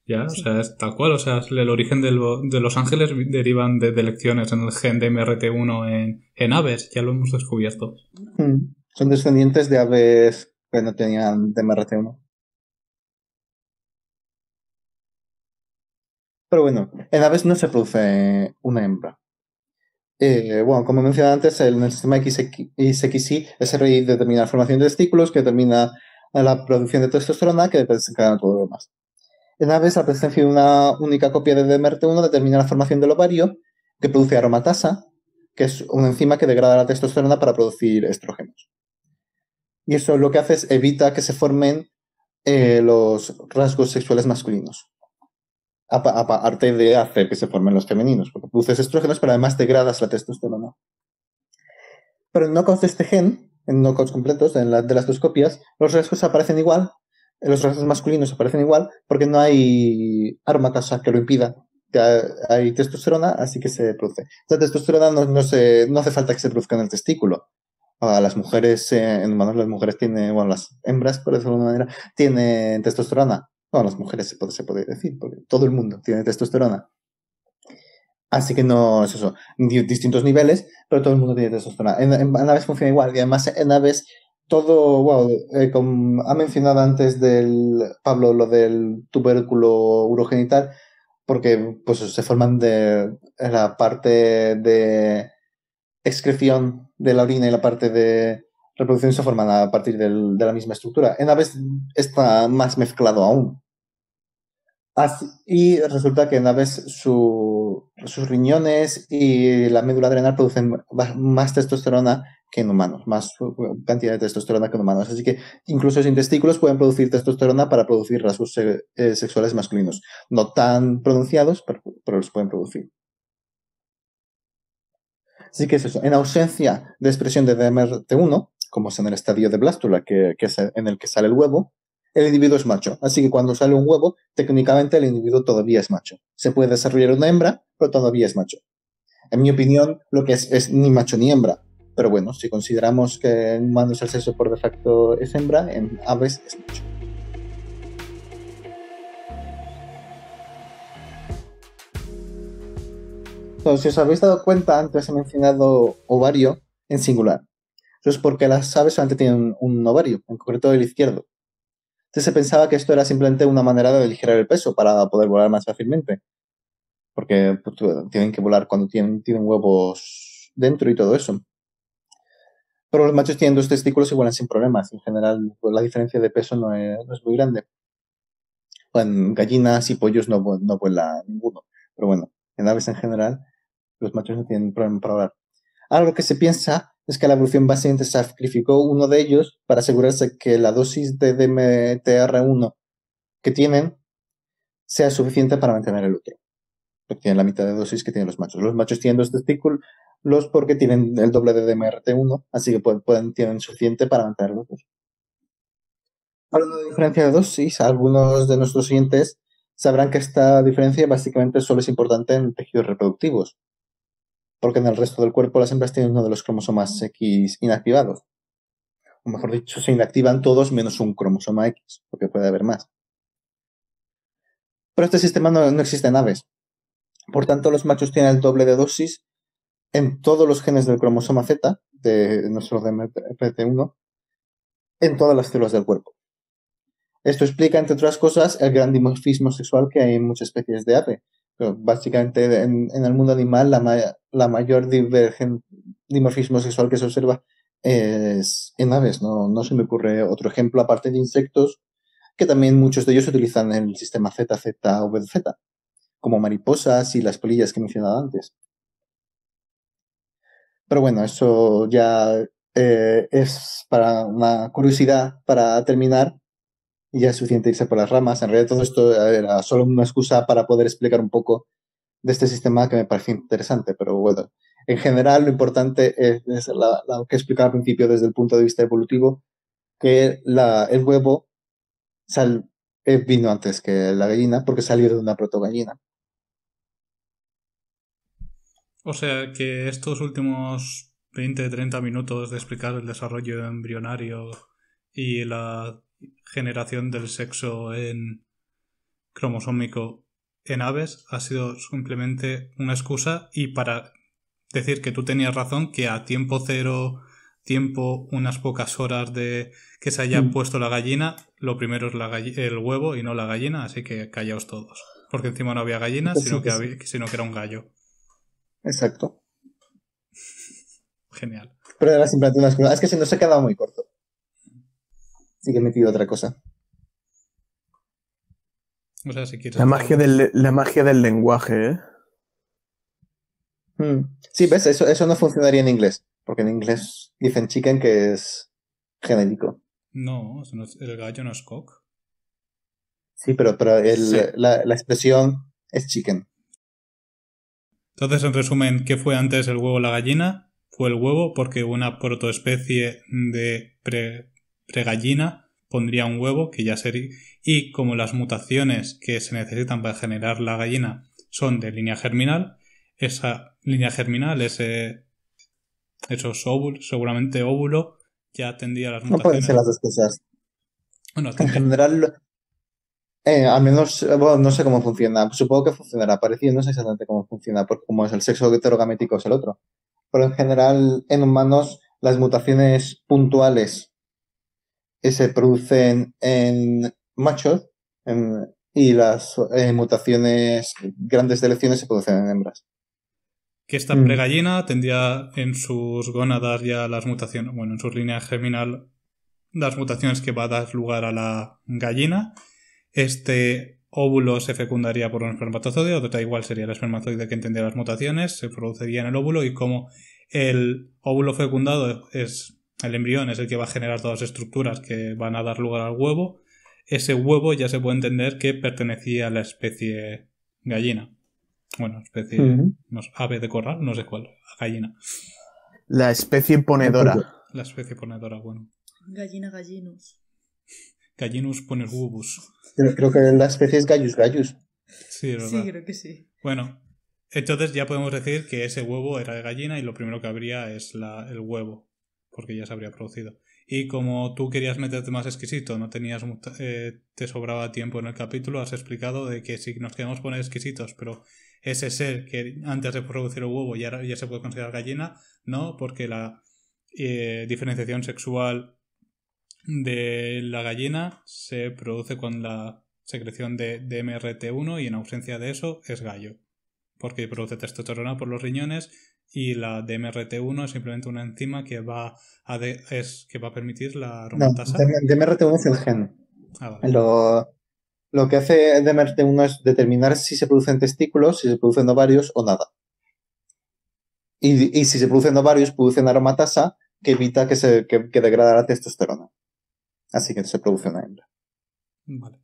Ya, o sea, es tal cual. O sea, el origen de los ángeles derivan de delecciones en el gen de MRT1 en aves. Ya lo hemos descubierto. Son descendientes de aves que no tenían DMRT1. Pero bueno, en aves no se produce una hembra. Bueno, como mencioné antes, en el sistema XXY, SRI determina la formación de testículos, que determina la producción de testosterona, que desencadena todo lo demás. En aves, la presencia de una única copia de DMRT1 determina la formación del ovario, que produce aromatasa, que es una enzima que degrada la testosterona para producir estrógenos. Y eso lo que hace es evita que se formen los rasgos sexuales masculinos. Aparte de hacer que se formen los femeninos, porque produces estrógenos, pero además degradas la testosterona. Pero en knockouts de este gen, en knockouts completos, de las dos copias, los rasgos aparecen igual, los rasgos masculinos aparecen igual, porque no hay aromatasa que lo impida. Hay testosterona, así que se produce. La testosterona no hace falta que se produzca en el testículo. A las mujeres, en humanos, las mujeres tienen, bueno, las hembras, por decirlo de alguna manera, tienen testosterona. Bueno, las mujeres se puede decir, porque todo el mundo tiene testosterona. Así que no es eso, distintos niveles, pero todo el mundo tiene testosterona. En aves funciona igual, y además en aves todo, wow, como ha mencionado antes Pablo lo del tubérculo urogenital, porque pues se forman de la parte de excreción de la orina y la parte de reproducción se forman a partir de la misma estructura. En aves está más mezclado aún. Y resulta que en aves sus riñones y la médula adrenal producen más testosterona que en humanos, más cantidad de testosterona que en humanos. Así que incluso sin testículos pueden producir testosterona para producir rasgos sexuales masculinos. No tan pronunciados, pero los pueden producir. Así que es eso. En ausencia de expresión de DMRT1, como es en el estadio de blástula, que es en el que sale el huevo, el individuo es macho. Así que cuando sale un huevo, técnicamente el individuo todavía es macho. Se puede desarrollar una hembra, pero todavía es macho. En mi opinión, lo que es ni macho ni hembra. Pero bueno, si consideramos que en humanos el sexo por defecto es hembra, en aves es macho. Entonces, si os habéis dado cuenta, antes he mencionado ovario en singular. Eso es porque las aves solamente tienen un ovario, en concreto el izquierdo. Entonces se pensaba que esto era simplemente una manera de aligerar el peso para poder volar más fácilmente. Porque pues, tienen que volar cuando tienen huevos dentro y todo eso. Pero los machos tienen dos testículos y vuelan sin problemas. En general, pues, la diferencia de peso no es muy grande. En gallinas y pollos no vuela ninguno. Pero bueno, en aves en general, los machos no tienen problema para volar. Algo que se piensa es que la evolución básicamente sacrificó uno de ellos para asegurarse que la dosis de DMTR1 que tienen sea suficiente para mantener el otro. Porque tienen la mitad de dosis que tienen los machos. Los machos tienen dos testículos porque tienen el doble de DMRT1, así que tienen suficiente para mantener los dos. Hablando de diferencia de dosis, algunos de nuestros oyentes sabrán que esta diferencia básicamente solo es importante en tejidos reproductivos, porque en el resto del cuerpo las hembras tienen uno de los cromosomas X inactivados. O mejor dicho, se inactivan todos menos un cromosoma X, porque puede haber más. pero este sistema no existe en aves. Por tanto, los machos tienen el doble de dosis en todos los genes del cromosoma Z, de nuestro DMPT1, en todas las células del cuerpo. Esto explica, entre otras cosas, el gran dimorfismo sexual que hay en muchas especies de ave. Pero básicamente, en el mundo animal, la mayor dimorfismo sexual que se observa es en aves. No se me ocurre otro ejemplo, aparte de insectos, que también muchos de ellos utilizan el sistema ZZVZ, como mariposas y las polillas que he mencionado antes. Pero bueno, eso ya es para una curiosidad para terminar. Y ya es suficiente irse por las ramas. En realidad todo esto era solo una excusa para poder explicar un poco de este sistema que me parece interesante. Pero bueno, en general lo importante es lo que explicaba al principio desde el punto de vista evolutivo, que el huevo vino antes que la gallina porque salió de una protogallina. O sea que estos últimos 20-30 minutos de explicar el desarrollo embrionario y la generación del sexo cromosómico en aves ha sido simplemente una excusa y para decir que tú tenías razón, que a tiempo cero, unas pocas horas de que se haya puesto la gallina, lo primero es el huevo y no la gallina, así que callaos todos. Porque encima no había gallinas, sino que era un gallo. Exacto. Genial. Pero era simplemente una excusa. Es que si no se ha quedado muy corto. Sí que he metido otra cosa. O sea, si quieres... La magia del lenguaje, ¿eh? Sí, ves, eso no funcionaría en inglés. Porque en inglés dicen chicken, que es genérico. No, el gallo no es cock. Sí, pero Sí. la expresión es chicken. Entonces, en resumen, ¿qué fue antes el huevo o la gallina? Fue el huevo porque una protoespecie de pregallina pondría un huevo que ya sería... Y como las mutaciones que se necesitan para generar la gallina son de línea germinal, esa línea germinal, esos óvulos, seguramente óvulo, ya tendría las No pueden mutaciones. ser las dos cosas. Bueno, En general, al menos, bueno, no sé cómo funciona. Supongo que funcionará parecido, no sé exactamente cómo funciona, porque como es el sexo heterogamético es el otro. Pero en general, en humanos, las mutaciones puntuales se producen en machos y las mutaciones grandes de elecciones se producen en hembras. Que esta pregallina tendría en sus gónadas ya las mutaciones, bueno, en su línea germinal, las mutaciones que va a dar lugar a la gallina. Este óvulo se fecundaría por un espermatozoide, o da igual, sería el espermatozoide que entendía las mutaciones, se produciría en el óvulo y como el óvulo fecundado el embrión es el que va a generar todas las estructuras que van a dar lugar al huevo, ese huevo ya se puede entender que pertenecía a la especie gallina. Bueno, especie ave de corral, no sé cuál, gallina. La especie ponedora. La especie ponedora, bueno. Gallina gallinos. Gallinus poner huevos. Creo que la especie es Gallus gallus. Sí, es verdad. Sí, creo que sí. Bueno, entonces ya podemos decir que ese huevo era de gallina y lo primero que habría es el huevo, porque ya se habría producido. Y como tú querías meterte más exquisito, no tenías te sobraba tiempo en el capítulo, has explicado de que si nos queremos poner exquisitos, pero ese ser que antes de producir el huevo ya se puede considerar gallina, no, porque la diferenciación sexual de la gallina se produce con la secreción de DMRT1 y en ausencia de eso es gallo, porque produce testosterona por los riñones y la DMRT1 es simplemente una enzima que va a permitir la aromatasa. No, DMRT1 es el gen. Vale. Lo que hace DMRT1 es determinar si se producen testículos, si se producen ovarios o nada. Y si se producen ovarios, producen aromatasa que evita que degrada la testosterona. Así que se produce una hembra. Vale.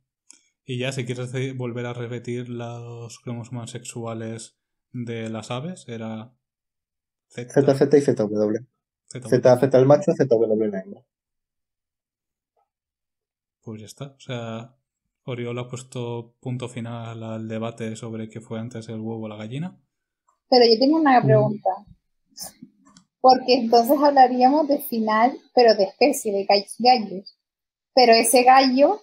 Y ya, si quieres volver a repetir los cromosomas sexuales de las aves, era ZZ y ZW. ZZ el macho, ZW la hembra. Pues ya está. O sea, Oriol ha puesto punto final al debate sobre qué fue antes el huevo o la gallina. Pero yo tengo una pregunta. Porque entonces hablaríamos de final, pero de especie, de gallos. Pero ese gallo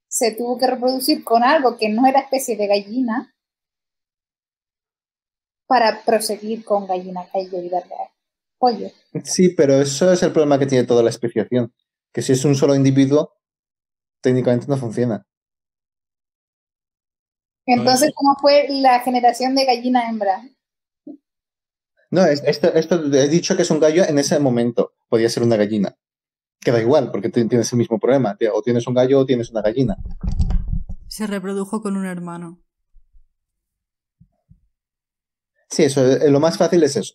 se tuvo que reproducir con algo que no era especie de gallina para proseguir con gallina gallo y darle pollo. Sí, pero eso es el problema que tiene toda la especiación. Que si es un solo individuo, técnicamente no funciona. Entonces, ¿cómo fue la generación de gallina hembra? No, esto he dicho que es un gallo en ese momento. Podía ser una gallina. Que da igual, porque tienes el mismo problema. O tienes un gallo o tienes una gallina. Se reprodujo con un hermano. Sí, eso, lo más fácil es eso.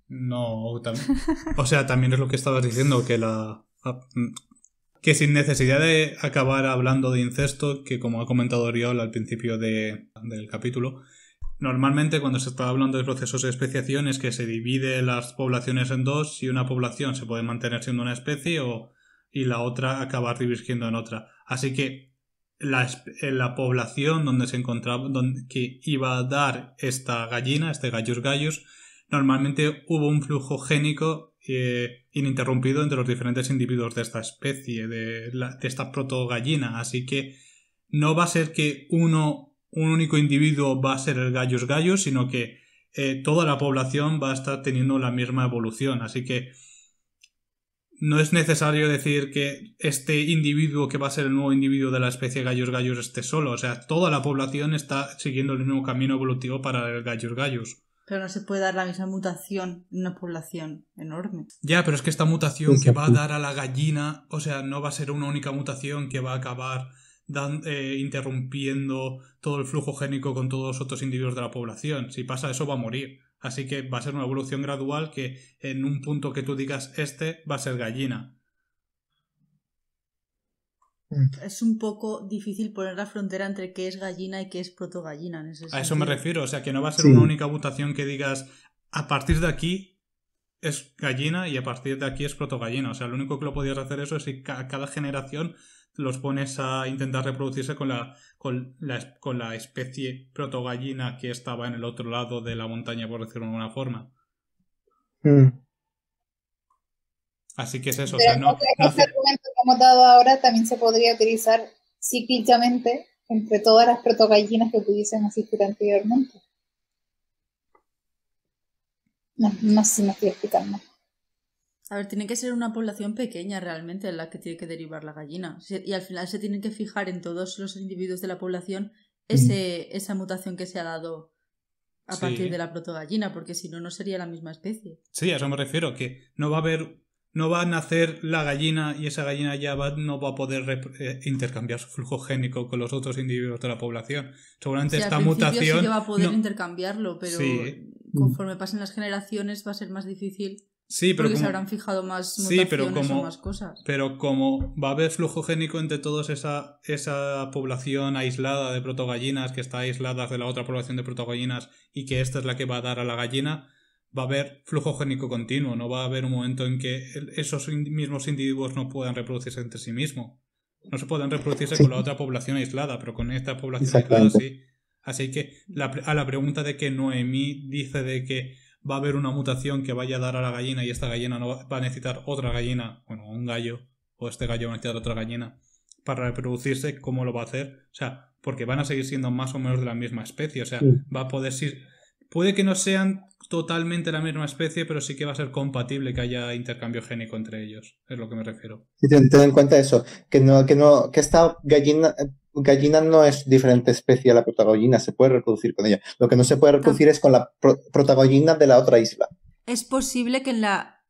No, o sea, también es lo que estabas diciendo, que sin necesidad de acabar hablando de incesto, que como ha comentado Oriol al principio del capítulo, normalmente cuando se está hablando de procesos de especiación es que se divide las poblaciones en dos y una población se puede mantener siendo una especie y la otra acabar divergiendo en otra. Así que la población donde se encontraba, que iba a dar esta gallina, este gallus, normalmente hubo un flujo génico ininterrumpido entre los diferentes individuos de esta especie, de esta protogallina. Así que no va a ser que un único individuo va a ser el gallus, sino que toda la población va a estar teniendo la misma evolución. Así que no es necesario decir que este individuo que va a ser el nuevo individuo de la especie gallus esté solo. O sea, toda la población está siguiendo el mismo camino evolutivo para el gallus. Pero no se puede dar la misma mutación en una población enorme. Ya, pero es que esta mutación que va a dar a la gallina, o sea, no va a ser una única mutación que va a acabar interrumpiendo todo el flujo génico con todos los otros individuos de la población. Si pasa eso va a morir. Así que va a ser una evolución gradual que en un punto que tú digas va a ser gallina. Es un poco difícil poner la frontera entre qué es gallina y qué es protogallina en ese sentido. A eso me refiero, o sea que no va a ser una única mutación que digas a partir de aquí es gallina y a partir de aquí es protogallina. O sea, lo único que lo podías hacer eso es si cada generación los pones a intentar reproducirse con la especie protogallina que estaba en el otro lado de la montaña, por decirlo de alguna forma. Así que es eso. Pero o sea, no este argumento que hemos dado ahora también se podría utilizar cíclicamente entre todas las protogallinas que pudiesen existir anteriormente. No sé si me estoy explicando. A ver, tiene que ser una población pequeña realmente en la que tiene que derivar la gallina. Y al final se tienen que fijar en todos los individuos de la población esa mutación que se ha dado a partir de la protogallina, porque si no, no sería la misma especie. Sí, a eso me refiero, que no va a nacer la gallina y esa gallina ya no va a poder intercambiar su flujo génico con los otros individuos de la población. Seguramente esta mutación sí que va a poder intercambiarlo, pero conforme pasen las generaciones va a ser más difícil. Sí, pero porque se habrán fijado más mutaciones o más cosas. Pero como va a haber flujo génico entre todos esa población aislada de protogallinas que está aislada de la otra población de protogallinas y que esta es la que va a dar a la gallina, va a haber flujo génico continuo. No va a haber un momento en que esos mismos individuos no puedan reproducirse entre sí mismos. No se pueden reproducirse con la otra población aislada, pero con esta población aislada sí. Así que a la pregunta de que Noemí dice de que va a haber una mutación que vaya a dar a la gallina y esta gallina no va a necesitar otra gallina, bueno, un gallo, o este gallo va a necesitar otra gallina para reproducirse, ¿cómo lo va a hacer? O sea, porque van a seguir siendo más o menos de la misma especie, o sea, va a poder ser... Puede que no sean totalmente la misma especie, pero sí que va a ser compatible que haya intercambio génico entre ellos, es lo que me refiero. Sí, ten en cuenta eso, que esta gallina no es diferente especie a la protagallina, se puede reproducir con ella. Lo que no se puede reproducir es con la protagallina de la otra isla. Es posible que en la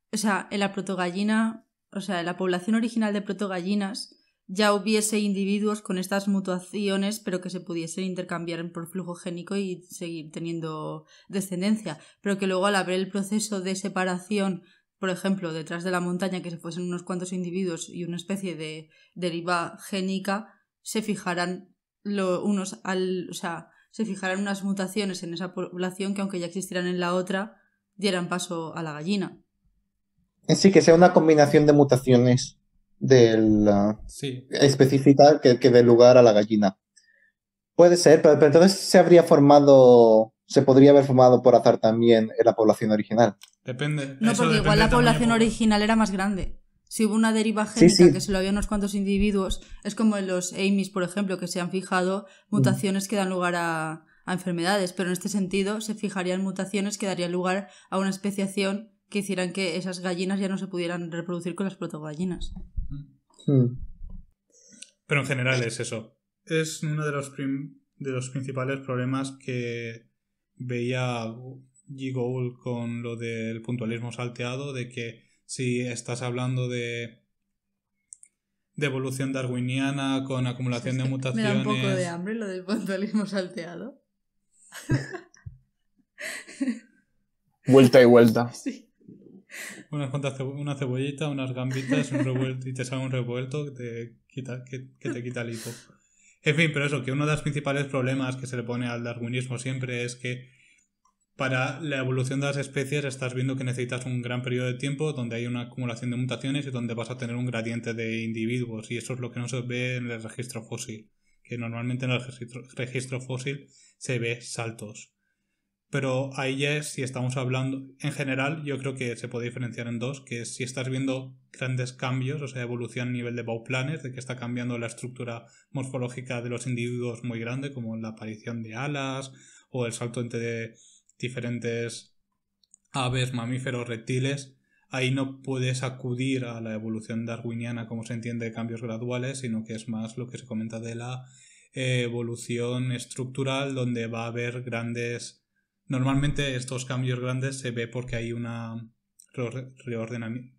protogallina, o sea, en la población original de protogallinas ya hubiese individuos con estas mutaciones, pero que se pudiesen intercambiar por flujo génico y seguir teniendo descendencia. Pero que luego al haber el proceso de separación, por ejemplo, detrás de la montaña, que se fuesen unos cuantos individuos y una especie de deriva génica, se fijarán se fijarán unas mutaciones en esa población que, aunque ya existieran en la otra, dieran paso a la gallina. Sí, que sea una combinación de mutaciones específica que dé lugar a la gallina. Puede ser, pero entonces se podría haber formado por azar también en la población original. Depende. No, porque igual la población original era más grande. Si hubo una deriva Sí, génica sí. que se lo había a unos cuantos individuos, es como en los Amis, por ejemplo, que se han fijado mutaciones que dan lugar a enfermedades, pero en este sentido se fijarían mutaciones que darían lugar a una especiación que hicieran que esas gallinas ya no se pudieran reproducir con las protogallinas. Mm. Pero en general es eso. Es uno de los principales problemas que veía G. Gould con lo del puntualismo salteado, de que si estás hablando de evolución darwiniana con acumulación de Me mutaciones... da un poco de hambre lo del puntualismo salteado. Vuelta y vuelta. Sí. Una cebollita, unas gambitas un revuelto, y te sale un revuelto que te quita el hipo. En fin, pero eso, que uno de los principales problemas que se le pone al darwinismo siempre es que para la evolución de las especies estás viendo que necesitas un gran periodo de tiempo donde hay una acumulación de mutaciones y donde vas a tener un gradiente de individuos, y eso es lo que no se ve en el registro fósil, que normalmente en el registro fósil se ve saltos. Pero ahí ya es, si estamos hablando, en general yo creo que se puede diferenciar en dos, que es si estás viendo grandes cambios, o sea, evolución a nivel de Bauplanes, de que está cambiando la estructura morfológica de los individuos muy grande, como la aparición de alas, o el salto entre diferentes aves, mamíferos, reptiles. Ahí no puedes acudir a la evolución darwiniana como se entiende de cambios graduales, sino que es más lo que se comenta de la evolución estructural, donde va a haber grandes... Normalmente estos cambios grandes se ve porque hay una reordenamiento.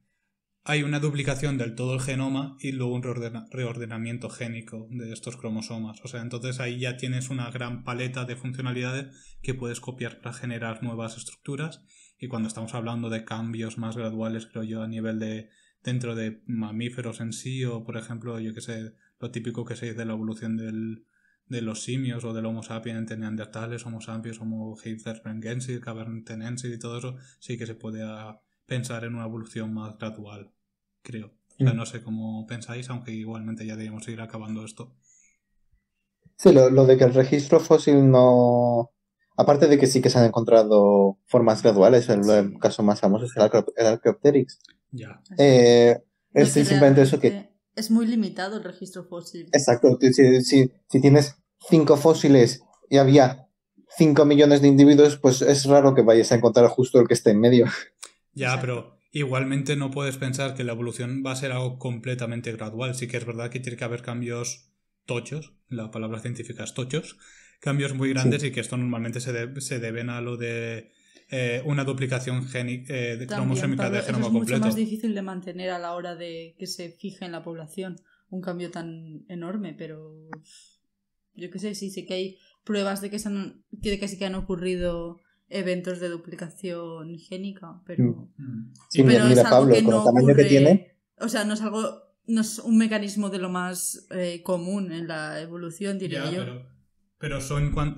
Hay una duplicación del todo el genoma y luego un reordenamiento génico de estos cromosomas. O sea, entonces ahí ya tienes una gran paleta de funcionalidades que puedes copiar para generar nuevas estructuras. Y cuando estamos hablando de cambios más graduales, creo yo, a nivel de dentro de mamíferos en sí, o por ejemplo, yo que sé, lo típico que se dice de la evolución de los simios o del Homo sapiens entre neandertales, Homo sapiens, Homo heidelbergensis, cavernotenensis y todo eso, sí que se puede pensar en una evolución más gradual, creo. O sea, no sé cómo pensáis, aunque igualmente ya debemos ir acabando esto. Sí, lo de que el registro fósil no... Aparte de que sí que se han encontrado formas graduales, el caso más famoso es el Archaeopteryx. Ya. Es simplemente eso que... Es muy limitado el registro fósil. Exacto. Si tienes 5 fósiles y había 5 millones de individuos, pues es raro que vayas a encontrar justo el que esté en medio. Ya, exacto. Pero igualmente no puedes pensar que la evolución va a ser algo completamente gradual. Sí que es verdad que tiene que haber cambios tochos, la palabra científica es tochos, cambios muy grandes, sí. Y que esto normalmente se deben a lo de una duplicación cromosómica de genoma completo. Es mucho más difícil de mantener a la hora de que se fije en la población un cambio tan enorme, pero yo qué sé, sí sé que hay pruebas de que sí que han ocurrido eventos de duplicación génica, pero, sí, pero mira es algo Pablo, que con no el tamaño ocurre, que tiene. O sea, no es un mecanismo de lo más común en la evolución, diría yo. Pero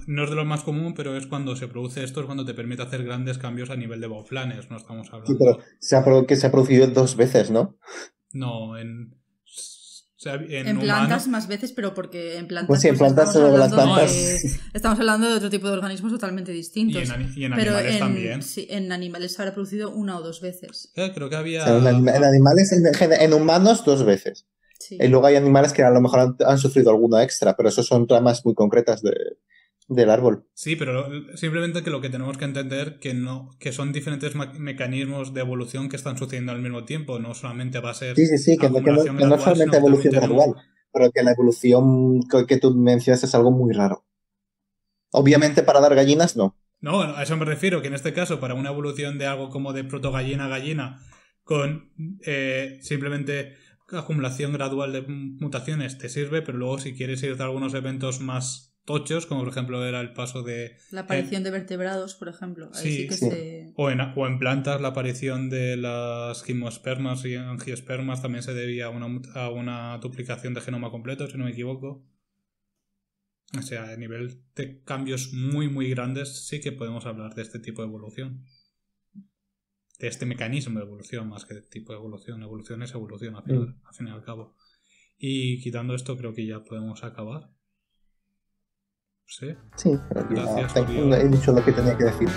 no es de lo más común, pero es cuando se produce esto, es cuando te permite hacer grandes cambios a nivel de Bauplanes, no estamos hablando. Sí, pero se ha producido 2 veces, ¿no? No, en plantas más veces, pero porque en plantas, pues sí, en plantas solo las plantas. Estamos hablando de otro tipo de organismos totalmente distintos. Y en animales también. Sí, en animales se habrá producido 1 o 2 veces. Creo que había... O sea, en animales, en humanos 2 veces. Sí. Y luego hay animales que a lo mejor han sufrido alguna extra, pero eso son ramas muy concretas del árbol. Sí, pero simplemente que lo que tenemos que entender que son diferentes mecanismos de evolución que están sucediendo al mismo tiempo, no solamente va a ser... Sí, que no solamente evolución gradual, pero que la evolución que tú mencionas es algo muy raro. Obviamente para dar gallinas, no. No, a eso me refiero, que en este caso para una evolución de algo como de protogallina a gallina con simplemente acumulación gradual de mutaciones te sirve, pero luego si quieres ir a algunos eventos más tochos, como por ejemplo era el paso de... La aparición de vertebrados, por ejemplo. Ahí sí que o en plantas la aparición de las gimnospermas y angiospermas también se debía a una duplicación de genoma completo, si no me equivoco. O sea, a nivel de cambios muy muy grandes sí que podemos hablar de este tipo de evolución. De este mecanismo de evolución más que de tipo de evolución. Evolución es evolución, al fin y al cabo. Y quitando esto creo que ya podemos acabar. Sí. Sí, pero gracias, he dicho lo que tenía que decir.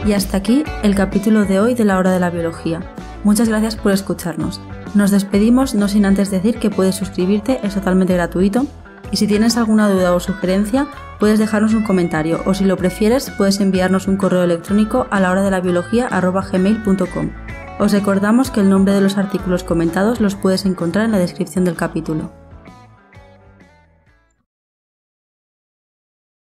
Y hasta aquí el capítulo de hoy de La Hora de la Biología. Muchas gracias por escucharnos. Nos despedimos no sin antes decir que puedes suscribirte, es totalmente gratuito. Y si tienes alguna duda o sugerencia, puedes dejarnos un comentario o si lo prefieres, puedes enviarnos un correo electrónico a lahoradelabiología@gmail.com. Os recordamos que el nombre de los artículos comentados los puedes encontrar en la descripción del capítulo.